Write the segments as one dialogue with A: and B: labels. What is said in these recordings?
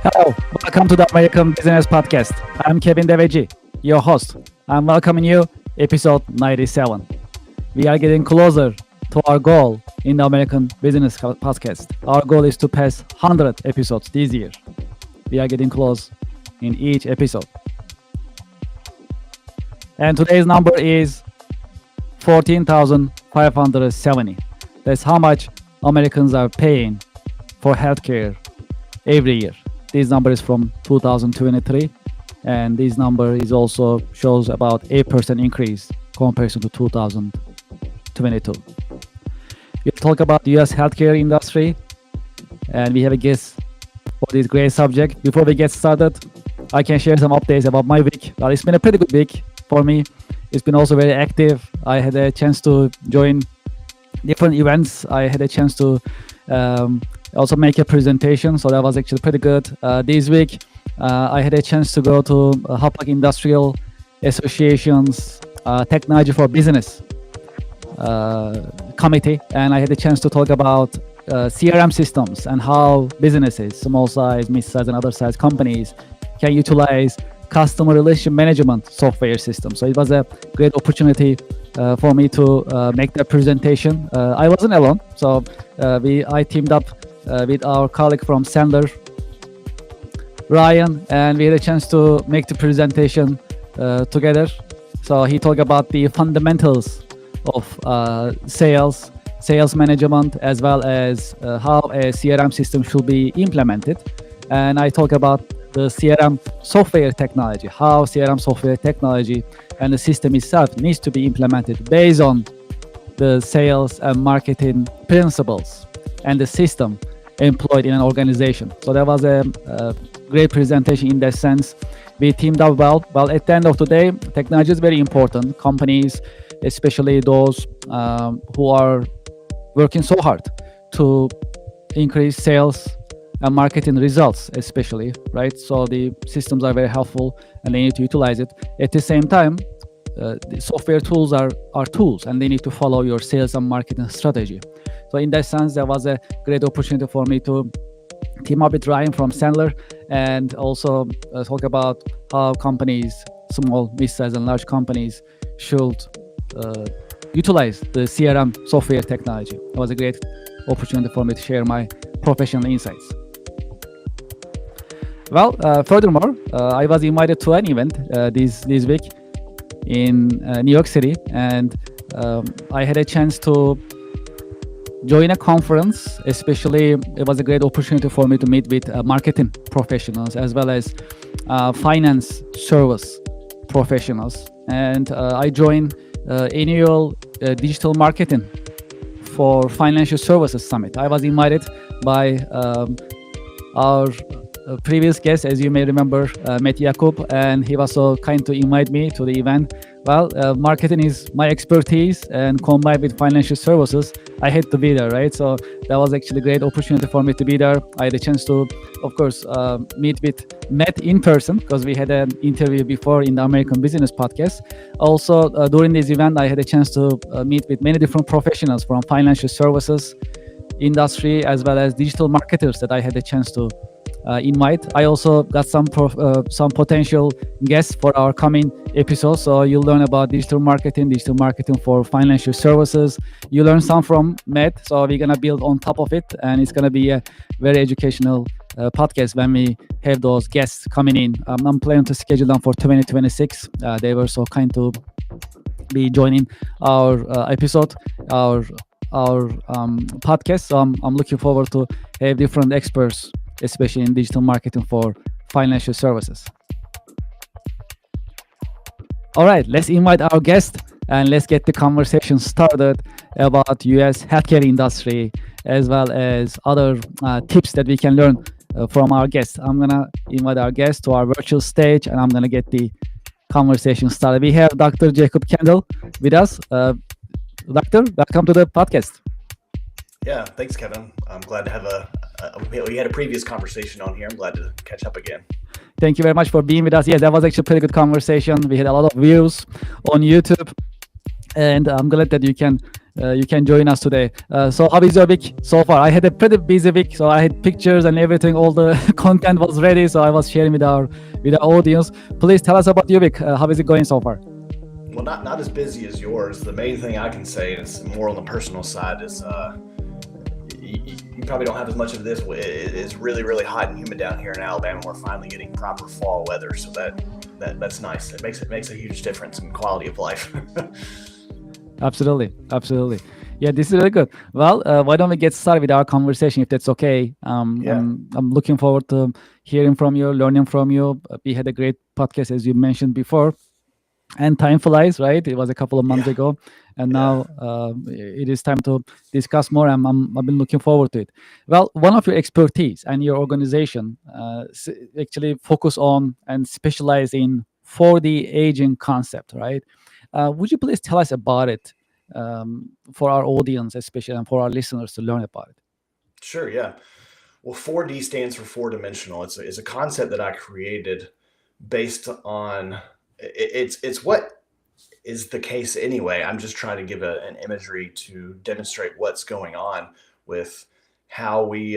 A: Hello, welcome to the American Business Podcast. I'm Kevin Deveci, your host. I'm welcoming you, episode 97. We are getting closer to our goal in the American Business Podcast. Our goal is to pass 100 episodes this year. We are getting close in each episode. And today's number is 14,570. That's how much Americans are paying for healthcare every year. This number is from 2023, and this number is also shows about 8% increase comparison to 2022. We talk about the U.S. healthcare industry, and we have a guest for this great subject. Before we get started, I can share some updates about my week. Well, it's been a pretty good week for me. It's been also very active. I had a chance to join different events. I had a chance to also make a presentation, so that was actually pretty good. This week, I had a chance to go to Hapag Industrial Association's Technology for Business committee, and I had a chance to talk about CRM systems and how businesses, small size, mid-size, and other size companies can utilize customer relationship management software systems. So it was a great opportunity for me to make that presentation. I wasn't alone, so I teamed up with our colleague from Sandler, Ryan, and we had a chance to make the presentation together. So he talked about the fundamentals of sales management, as well as how a CRM system should be implemented. And I talk about the CRM software technology, how CRM software technology and the system itself needs to be implemented based on the sales and marketing principles and the system employed in an organization. So that was a great presentation in that sense. We teamed up well. Well, at the end of the day, technology is very important. Companies, especially those who are working so hard to increase sales and marketing results, especially, right? So the systems are very helpful and they need to utilize it. At the same time, the software tools are tools, and they need to follow your sales and marketing strategy. So in that sense, there was a great opportunity for me to team up with Ryan from Sandler and also talk about how companies, small, mid-size, and large companies should utilize the CRM software technology. It was a great opportunity for me to share my professional insights. Well, furthermore, I was invited to an event this week in New York City, and I had a chance to join a conference. Especially, it was a great opportunity for me to meet with marketing professionals as well as finance service professionals. And I joined annual digital marketing for financial services summit. I was invited by our previous guest, as you may remember, Matt Yakub, and he was so kind to invite me to the event. Well, marketing is my expertise, and combined with financial services, I had to be there, right? So that was actually a great opportunity for me to be there. I had a chance to, of course, meet with Matt in person, because we had an interview before in the American Business Podcast. Also, during this event, I had a chance to meet with many different professionals from financial services industry, as well as digital marketers that I had a chance to invite. I also got some potential guests for our coming episodes. So you'll learn about digital marketing for financial services. You learn some from Matt. So we're gonna build on top of it, and it's gonna be a very educational podcast when we have those guests coming in. I'm planning to schedule them for 2026. They were so kind to be joining our episode, our podcast. So I'm looking forward to have different experts, especially in digital marketing for financial services. All right, let's invite our guest and let's get the conversation started about US healthcare industry, as well as other tips that we can learn from our guest. I'm gonna invite our guest to our virtual stage, and I'm gonna get the conversation started. We have Dr. Jacob Kendall with us. Doctor, welcome to the podcast.
B: Yeah, thanks, Kevin. I'm glad to have we had a previous conversation on here. I'm glad to catch up again.
A: Thank you very much for being with us. Yes, that was actually a pretty good conversation. We had a lot of views on YouTube. and I'm glad that you can join us today. So how is your week so far? I had a pretty busy week, so I had pictures and everything. All the content was ready, so I was sharing with our audience. Please tell us about your week. How is it going so far?
B: Well, not as busy as yours. The main thing I can say is more on the personal side is you probably don't have as much of this. It's really hot and humid down here in Alabama. We're finally getting proper fall weather, so that's nice. It makes a huge difference in quality of life.
A: Absolutely, absolutely. Yeah, this is really good. Well, why don't we get started with our conversation, if that's okay?
B: Yeah,
A: I'm looking forward to hearing from you, learning from you. We had a great podcast, as you mentioned before, and time flies, right? It was a couple of months
B: yeah,
A: ago, and
B: yeah.
A: now it is time to discuss more. I've been looking forward to it. Well, one of your expertise and your organization actually focus on and specialize in 4D aging concept, right? Would you please tell us about it, for our audience, especially, and for our listeners to learn about it?
B: Sure, yeah. Well, 4D stands for four dimensional. It's a concept that I created based on it's what is the case anyway. I'm just trying to give an imagery to demonstrate what's going on with how we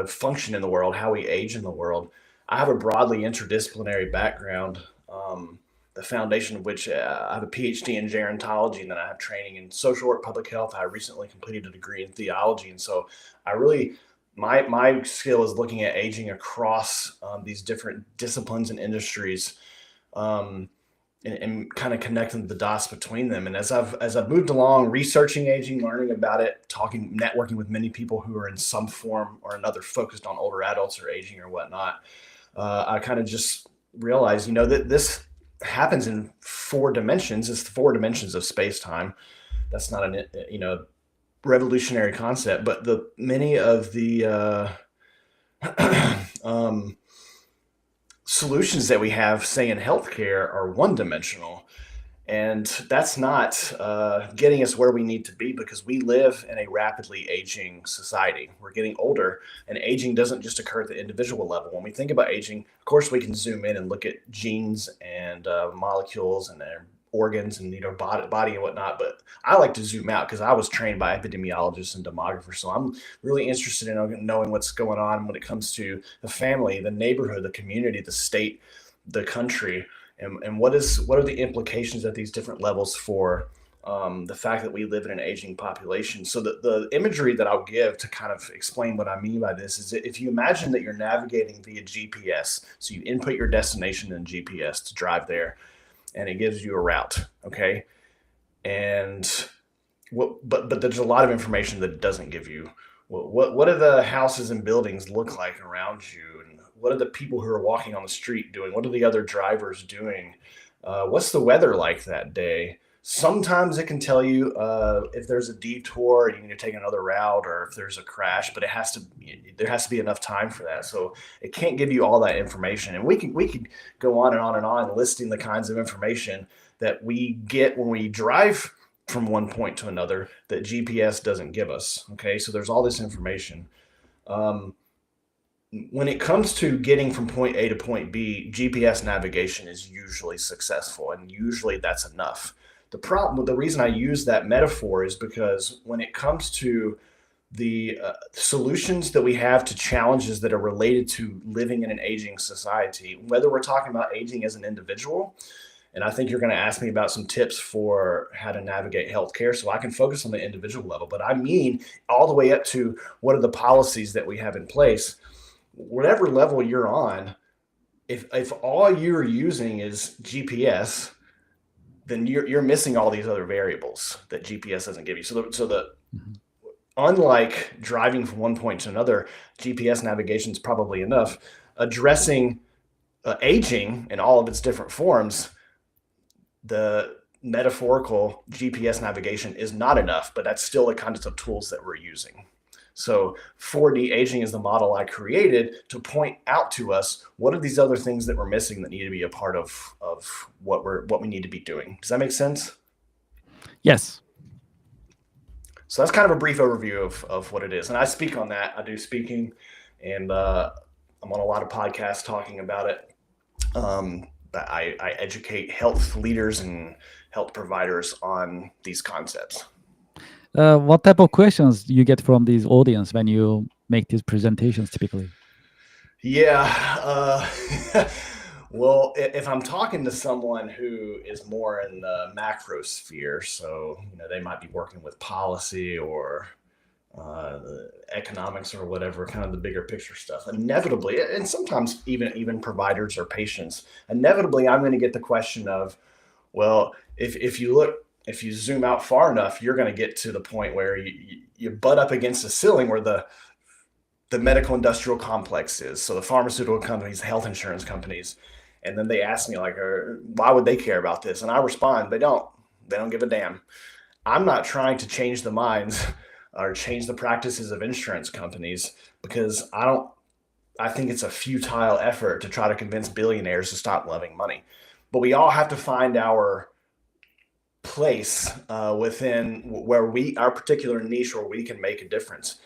B: function in the world, how we age in the world. I have a broadly interdisciplinary background, the foundation of which I have a PhD in gerontology, and then I have training in social work, public health. I recently completed a degree in theology, and so I really my skill is looking at aging across these different disciplines and industries. Um, and kind of connecting the dots between them. And as I've moved along, researching aging, learning about it, talking, networking with many people who are in some form or another focused on older adults or aging or whatnot, I kind of just realized, that this happens in four dimensions. It's the four dimensions of space time. That's not an revolutionary concept, but the many of the um, solutions that we have, say in healthcare, are one dimensional. And that's not getting us where we need to be, because we live in a rapidly aging society. We're getting older, and aging doesn't just occur at the individual level. When we think about aging, of course, we can zoom in and look at genes and molecules and their organs and body and whatnot. But I like to zoom out because I was trained by epidemiologists and demographers, so I'm really interested in knowing what's going on when it comes to the family, the neighborhood, the community, the state, the country, and what are the implications at these different levels for the fact that we live in an aging population. So the imagery that I'll give to kind of explain what I mean by this is that if you imagine that you're navigating via GPS, so you input your destination in GPS to drive there, and it gives you a route, okay? And but there's a lot of information that it doesn't give you. What do the houses and buildings look like around you, and what are the people who are walking on the street doing? What are the other drivers doing? What's the weather like that day? Sometimes it can tell you if there's a detour and you need to take another route, or if there's a crash, but there has to be enough time for that. So it can't give you all that information. And we could go on and on and on listing the kinds of information that we get when we drive from one point to another that GPS doesn't give us. Okay, so there's all this information. Um, when it comes to getting from point A to point B, GPS navigation is usually successful, and usually that's enough. The reason I use that metaphor is because when it comes to the solutions that we have to challenges that are related to living in an aging society, whether we're talking about aging as an individual, and I think you're going to ask me about some tips for how to navigate healthcare, so I can focus on the individual level. But I mean, all the way up to what are the policies that we have in place. Whatever level you're on, if all you're using is GPS, then you're missing all these other variables that GPS doesn't give you. So the
A: Mhm.
B: unlike driving from one point to another, GPS navigation is probably enough. Addressing aging in all of its different forms, the metaphorical GPS navigation is not enough, but that's still the kinds of tools that we're using. So 4D aging is the model I created to point out to us what are these other things that we're missing that need to be a part of what we need to be doing. Does that make sense?
A: Yes.
B: So that's kind of a brief overview of what it is. And I speak on that. I do speaking, and I'm on a lot of podcasts talking about it. I educate health leaders and health providers on these concepts.
A: What type of questions do you get from these audience when you make these presentations typically?
B: Yeah. Well, if I'm talking to someone who is more in the macro sphere, so they might be working with policy or economics or whatever, kind of the bigger picture stuff. Inevitably, and sometimes even providers or patients, inevitably, I'm going to get the question of, well, if you zoom out far enough, you're going to get to the point where you butt up against the ceiling where the medical industrial complex is. So the pharmaceutical companies, health insurance companies, and then they ask me like, why would they care about this? And I respond, they don't give a damn. I'm not trying to change the minds or change the practices of insurance companies because I think it's a futile effort to try to convince billionaires to stop loving money. But we all have to find our place within where our particular niche where we can make a difference.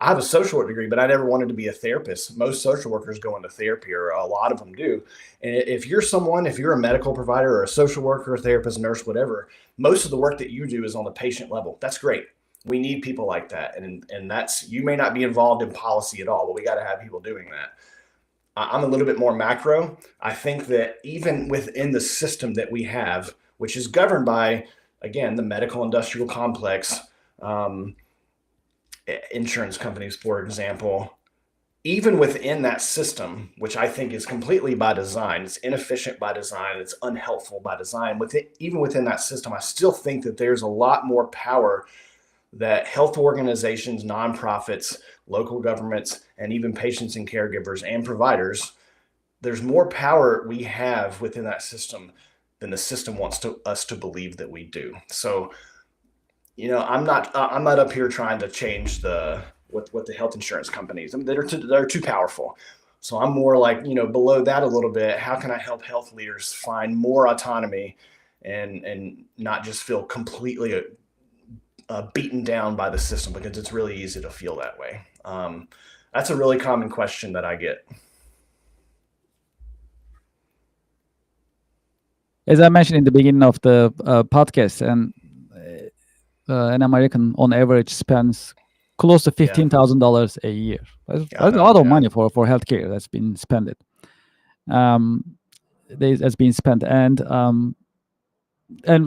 B: I have a social work degree, but I never wanted to be a therapist. Most social workers go into therapy, or a lot of them do. And if you're a medical provider or a social worker, a therapist, nurse, whatever, most of the work that you do is on the patient level. That's great. We need people like that. And you may not be involved in policy at all, but we got to have people doing that. I'm a little bit more macro. I think that even within the system that we have, which is governed by, again, the medical industrial complex, insurance companies, for example, even within that system, which I think is completely by design, it's inefficient by design, it's unhelpful by design, even within that system, I still think that there's a lot more power that health organizations, nonprofits, local governments, and even patients and caregivers and providers, there's more power we have within that system than the system wants us to believe that we do. So, I'm not up here trying to change what the health insurance companies. I mean, they're too powerful. So I'm more like, below that a little bit. How can I help health leaders find more autonomy and not just feel completely beaten down by the system, because it's really easy to feel that way. That's a really common question that I get.
A: As I mentioned in the beginning of the podcast, and an American on average spends close to $15,000 a year. That's a lot of money for healthcare that's been spent. That's been spent, and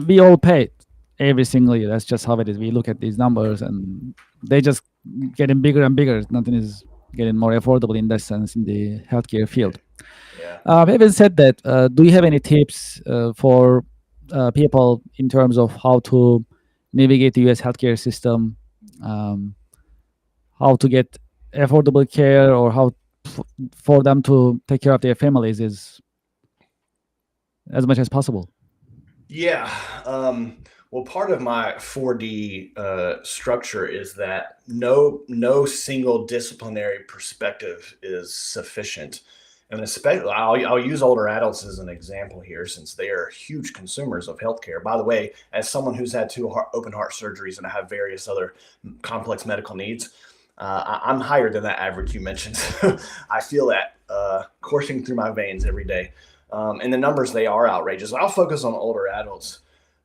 A: we all pay it every single year. That's just how it is. We look at these numbers, and they just getting bigger and bigger. Nothing is getting more affordable in that sense in the healthcare field. Having said that, do you have any tips for people in terms of how to navigate the U.S. healthcare system, how to get affordable care, or how for them to take care of their families is as much as possible?
B: Yeah. Well, part of my 4D structure is that no single disciplinary perspective is sufficient. And especially, I'll use older adults as an example here, since they are huge consumers of healthcare. By the way, as someone who's had 2 open heart surgeries and I have various other complex medical needs, I'm higher than that average you mentioned. I feel that coursing through my veins every day. And the numbers, they are outrageous. I'll focus on older adults.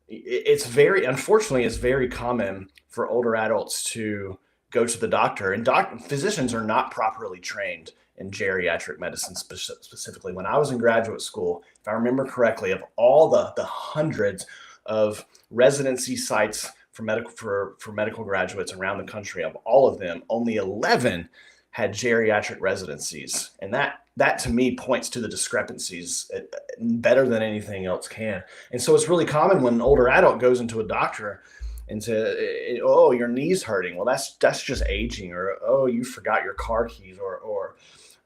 B: Unfortunately, it's very common for older adults to go to the doctor, and physicians are not properly trained in geriatric medicine specifically. When I was in graduate school, if I remember correctly, of all the hundreds of residency sites for medical graduates around the country, of all of them, only 11 had geriatric residencies. And that to me points to the discrepancies better than anything else can. And so it's really common when an older adult goes into a doctor and say, oh, your knee's hurting. Well, that's just aging, or, oh, you forgot your car keys, or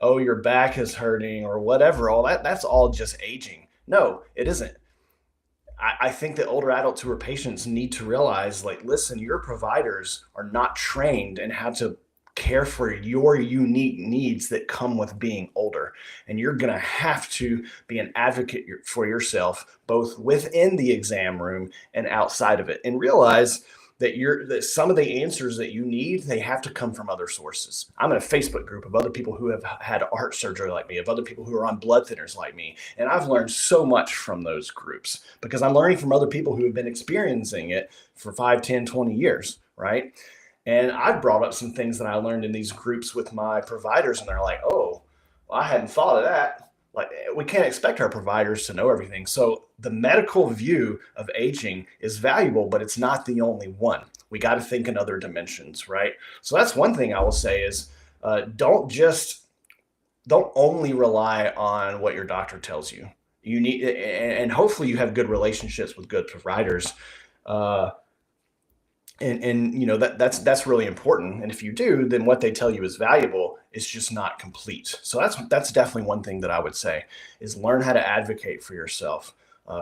B: oh, your back is hurting, or whatever. That's all just aging. No, it isn't. I think that older adults who are patients need to realize, like, listen, your providers are not trained in how to care for your unique needs that come with being older. And you're going to have to be an advocate for yourself, both within the exam room and outside of it. And realize that some of the answers that you need, they have to come from other sources. I'm in a Facebook group of other people who have had heart surgery like me, of other people who are on blood thinners like me. And I've learned so much from those groups because I'm learning from other people who have been experiencing it for 5, 10, 20 years, right? And I've brought up some things that I learned in these groups with my providers, and they're like, oh, well, I hadn't thought of that. Like, we can't expect our providers to know everything. So the medical view of aging is valuable, but it's not the only one. We got to think in other dimensions, right? So that's one thing I will say is don't only rely on what your doctor tells you. You need, and hopefully you have good relationships with good providers. And you know that's really important. And if you do, then what they tell you is valuable. It's just not complete. So that's definitely one thing that I would say is learn how to advocate for yourself,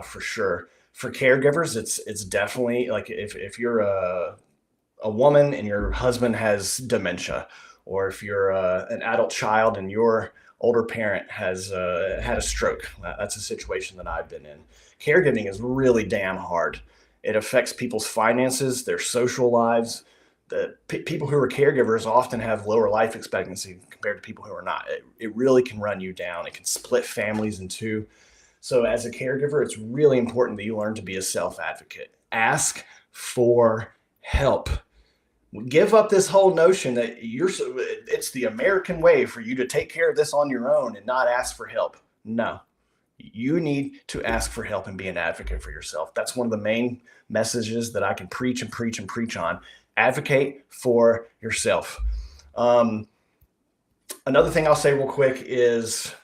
B: for sure. For caregivers, it's definitely like if you're a woman and your husband has dementia, or if you're an adult child and your older parent has had a stroke. That's a situation that I've been in. Caregiving is really damn hard. It affects people's finances, their social lives. The people who are caregivers often have lower life expectancy compared to people who are not. It really can run you down. It can split families in two. So as a caregiver, it's really important that you learn to be a self-advocate. Ask for help. Give up this whole notion that it's the American way for you to take care of this on your own and not ask for help. No, you need to ask for help and be an advocate for yourself. That's one of the main messages that I can preach and preach and preach on. Advocate for yourself. Another thing I'll say real quick is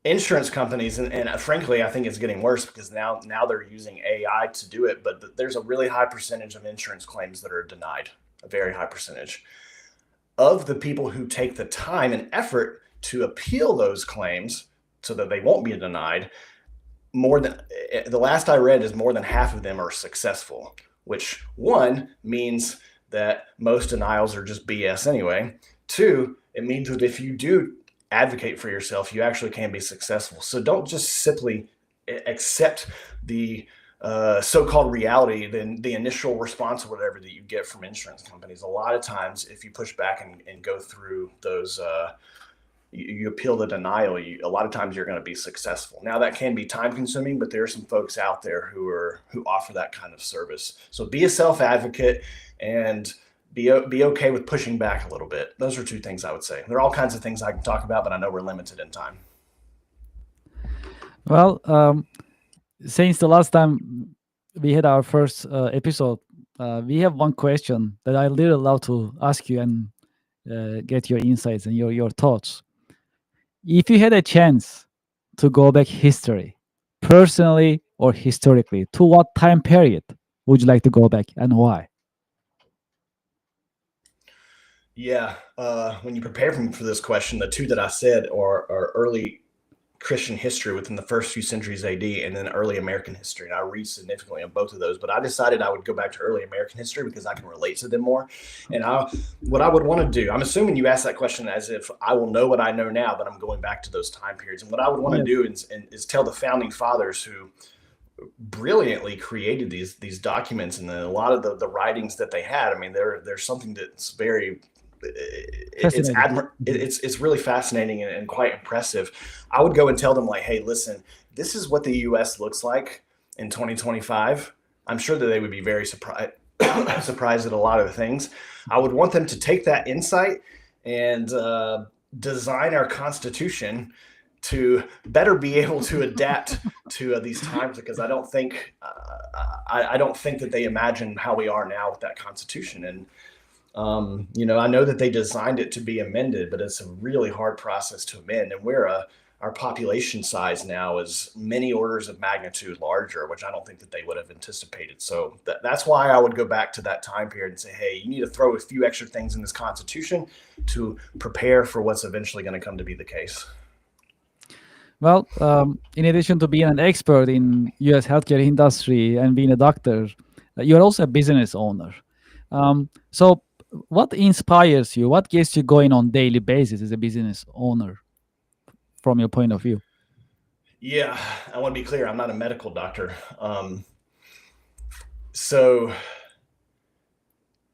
B: insurance companies, and frankly, I think it's getting worse because now they're using AI to do it, but there's a really high percentage of insurance claims that are denied, a very high percentage. Of the people who take the time and effort to appeal those claims so that they won't be denied, more than the last I read is more than half of them are successful, which one means that most denials are just BS anyway. Two, it means that if you do advocate for yourself, you actually can be successful. So don't just simply accept the so-called reality, the initial response or whatever that you get from insurance companies. A lot of times, if you push back and go through those, you appeal the denial, a lot of times you're going to be successful. Now that can be time consuming, but there are some folks out there who offer that kind of service. So be a self-advocate and be okay with pushing back a little bit. Those are two things I would say. There are all kinds of things I can talk about, but I know we're limited in time.
A: Well, since the last time we had our first episode, we have one question that I really love to ask you and get your insights and your thoughts. If you had a chance to go back history, personally or historically, to what time period would you like to go back and why?
B: Yeah, when you prepare for this question, the two that I said are early Christian history within the first few centuries AD, and then early American history. And I read significantly on both of those, but I decided I would go back to early American history because I can relate to them more. And what I would want to do, I'm assuming you asked that question as if I will know what I know now, that I'm going back to those time periods. And what I would want to do is tell the founding fathers who brilliantly created these documents and a lot of the writings that they had. I mean, there's something that's very it's really fascinating and quite impressive. I would go and tell them like, hey, listen, this is what the U.S. looks like in 2025. I'm sure that they would be very surprised at a lot of the things. I would want them to take that insight and design our Constitution to better be able to adapt to these times, because I don't think that they imagine how we are now with that Constitution. And I know that they designed it to be amended, but it's a really hard process to amend. And our population size now is many orders of magnitude larger, which I don't think that they would have anticipated. So that's why I would go back to that time period and say, hey, you need to throw a few extra things in this Constitution to prepare for what's eventually going to come to be the case.
A: Well, in addition to being an expert in U.S. healthcare industry and being a doctor, you're also a business owner. So what inspires you? What gets you going on daily basis as a business owner from your point of view?
B: Yeah, I want to be clear. I'm not a medical doctor. So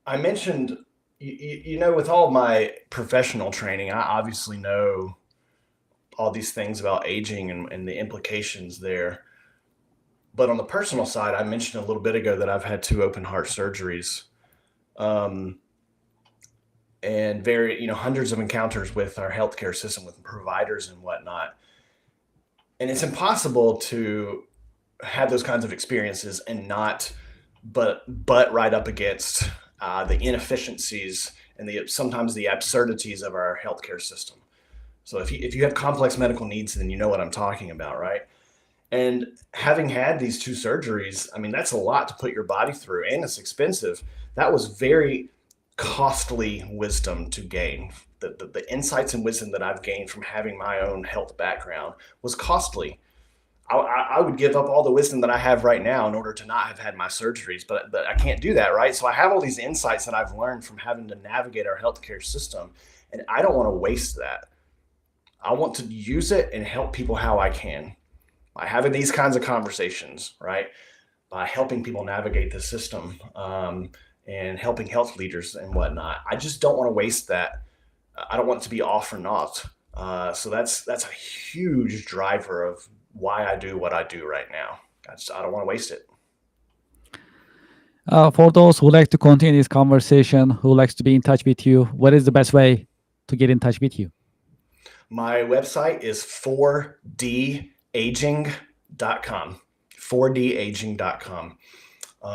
B: I mentioned, with all my professional training, I obviously know all these things about aging and the implications there. But on the personal side, I mentioned a little bit ago that I've had two open heart surgeries, um, and hundreds of encounters with our healthcare system, with providers and whatnot. And it's impossible to have those kinds of experiences and not but right up against the inefficiencies and sometimes the absurdities of our healthcare system. So if you have complex medical needs, then you know what I'm talking about, right? And having had these two surgeries, I mean, that's a lot to put your body through, and it's expensive. That was very costly wisdom to gain. The insights and wisdom that I've gained from having my own health background was costly. I would give up all the wisdom that I have right now in order to not have had my surgeries, but I can't do that, right? So I have all these insights that I've learned from having to navigate our healthcare system, and I don't want to waste that. I want to use it and help people how I can by having these kinds of conversations, right? By helping people navigate the system, and helping health leaders and whatnot. I just don't want to waste that. I don't want it to be all for naught. So that's a huge driver of why I do what I do right now. I don't want to waste it.
A: For those who like to continue this conversation, who likes to be in touch with you, what is the best way to get in touch with you?
B: My website is 4daging.com. 4daging.com.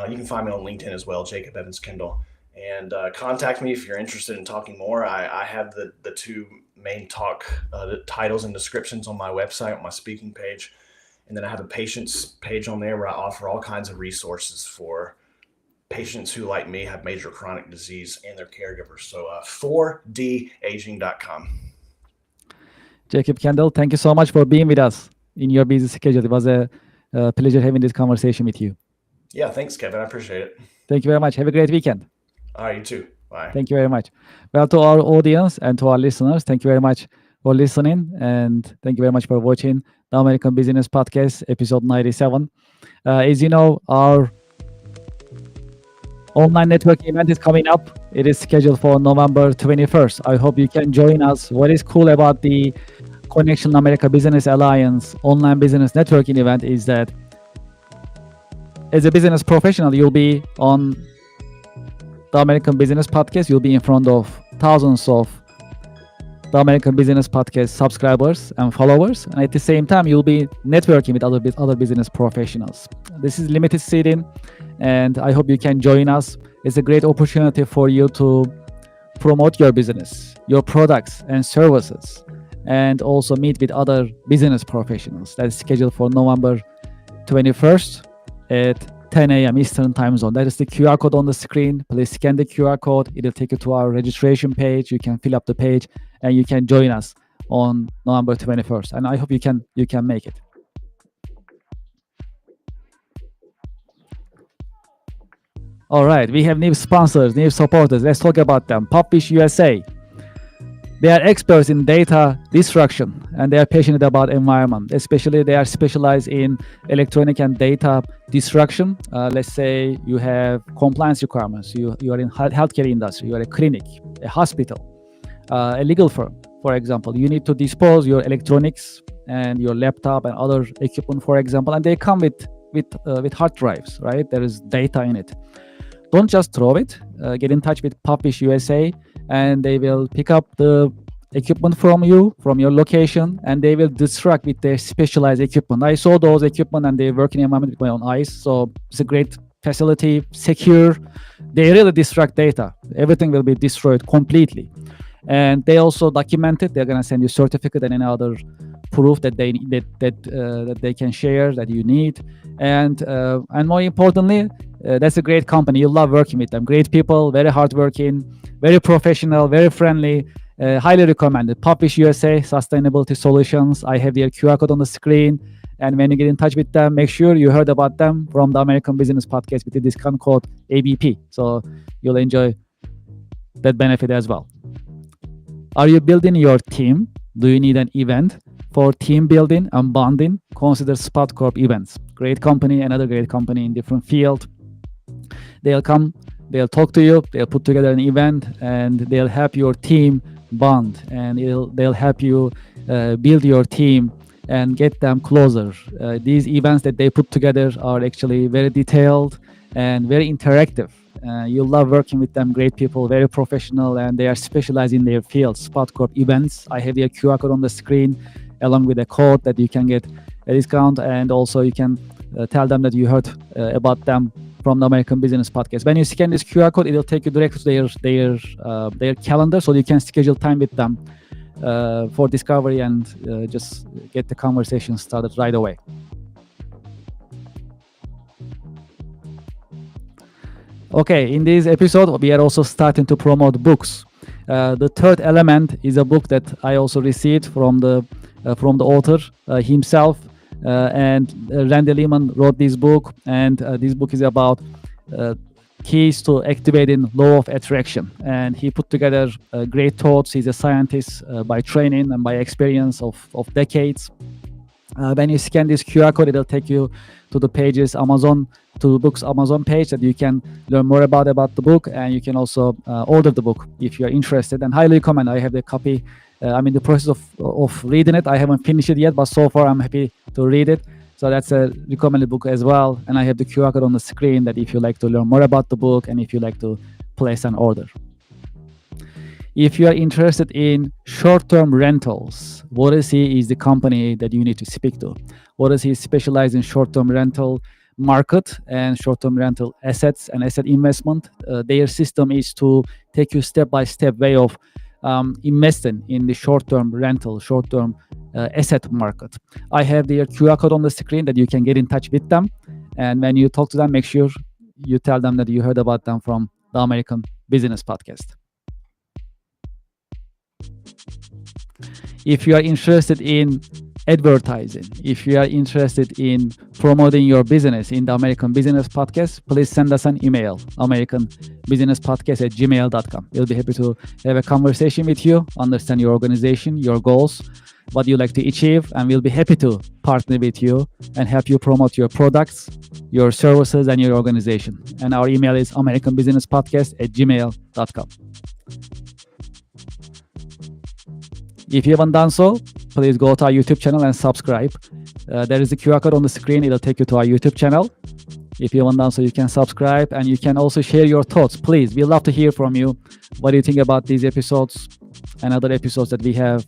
B: You can find me on LinkedIn as well, Jacob Evans Kendall. And contact me if you're interested in talking more. I have the two main the titles and descriptions on my website, on my speaking page. And then I have a patients page on there where I offer all kinds of resources for patients who, like me, have major chronic disease and their caregivers. So 4daging.com.
A: Jacob Kendall, thank you so much for being with us in your busy schedule. It was a pleasure having this conversation with you.
B: Yeah, thanks, Kevin. I appreciate it.
A: Thank you very much. Have a great weekend.
B: All right, you too. Bye.
A: Thank you very much. Well, to our audience and to our listeners, thank you very much for listening, and thank you very much for watching the American Business Podcast, episode 97. As you know, our online networking event is coming up. It is scheduled for November 21st. I hope you can join us. What is cool about the Connection America Business Alliance online business networking event is that as a business professional, you'll be on the American Business Podcast. You'll be in front of thousands of the American Business Podcast subscribers and followers, and at the same time, you'll be networking with other business professionals. This is limited seating, and I hope you can join us. It's a great opportunity for you to promote your business, your products and services, and also meet with other business professionals. That's scheduled for November 21st at 10 a.m. Eastern Time Zone. That is the QR code on the screen. Please scan the QR code. It'll take you to our registration page. You can fill up the page and you can join us on November 21st. And I hope you can make it. All right, we have new sponsors, new supporters. Let's talk about them. Popfish USA. They are experts in data destruction, and they are passionate about environment. Especially, they are specialized in electronic and data destruction. Let's say you have compliance requirements. You are in healthcare industry. You are a clinic, a hospital, a legal firm, for example. You need to dispose your electronics and your laptop and other equipment, for example, and they come with hard drives, right? There is data in it. Don't just throw it. Get in touch with Popfish USA, and they will pick up the equipment from you, from your location, and they will destruct with their specialized equipment. I saw those equipment, and they work in an environment with my own eyes. So it's a great facility, secure. They really destruct data. Everything will be destroyed completely. And they also document it. They're gonna send you certificate and any other proof that they can share that you need. And more importantly, that's a great company. You love working with them. Great people, very hardworking, very professional, very friendly. Highly recommended. Popfish USA, Sustainability Solutions. I have their QR code on the screen. And when you get in touch with them, make sure you heard about them from the American Business Podcast with the discount code ABP. So you'll enjoy that benefit as well. Are you building your team? Do you need an event for team building and bonding? Consider SpotCorp Events. Great company, another great company in different field. They'll come they'll talk to you, they'll put together an event, and they'll help your team bond, and they'll help you build your team and get them closer. These events that they put together are actually very detailed and very interactive. You'll love working with them. Great people, very professional, and they are specialized in their field. Spot Corp events. I have their QR code on the screen, along with a code that you can get a discount, and also you can tell them that you heard about them from the American Business Podcast. When you scan this QR code, it'll take you directly to their calendar, so you can schedule time with them for discovery and just get the conversation started right away. Okay, in this episode, we are also starting to promote books. The third element is a book that I also received from the author himself. And Randy Lehman wrote this book, and this book is about keys to activating law of attraction. And he put together great thoughts. He's a scientist by training and by experience of decades. When you scan this QR code, it'll take you to the pages to the book's Amazon page that you can learn more about the book, and you can also order the book if you're interested. And highly recommend. I have the copy. I'm in the process of reading it. I haven't finished it yet, but so far I'm happy to read it. So that's a recommended book as well. And I have the QR code on the screen that if you like to learn more about the book and if you like to place an order. If you are interested in short-term rentals, Vodasi is the company that you need to speak to. Vodasi is specialized in short-term rental market and short-term rental assets and asset investment. Their system is to take you step-by-step way of investing in the short-term rental, short-term asset market. I have their QR code on the screen that you can get in touch with them. And when you talk to them, make sure you tell them that you heard about them from the American Business Podcast. If you are interested in advertising, if you are interested in promoting your business in the American Business Podcast, please send us an email, americanbusinesspodcast@gmail.com. We'll be happy to have a conversation with you, understand your organization, your goals, what you like to achieve, and we'll be happy to partner with you and help you promote your products, your services, and your organization. And our email is americanbusinesspodcast@gmail.com. If you haven't done so, please go to our YouTube channel and subscribe. There is a QR code on the screen. It'll take you to our YouTube channel. If you haven't done so, you can subscribe, and you can also share your thoughts. Please, we love to hear from you. What do you think about these episodes and other episodes that we have?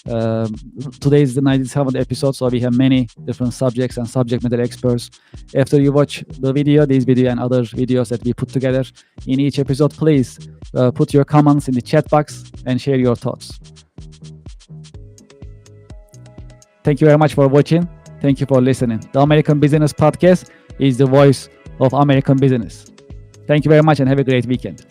A: Today is the 97th episode, so we have many different subjects and subject matter experts. After you watch this video and other videos that we put together in each episode, please put your comments in the chat box and share your thoughts. Thank you very much for watching. Thank you for listening. The American Business Podcast is the voice of American business. Thank you very much and have a great weekend.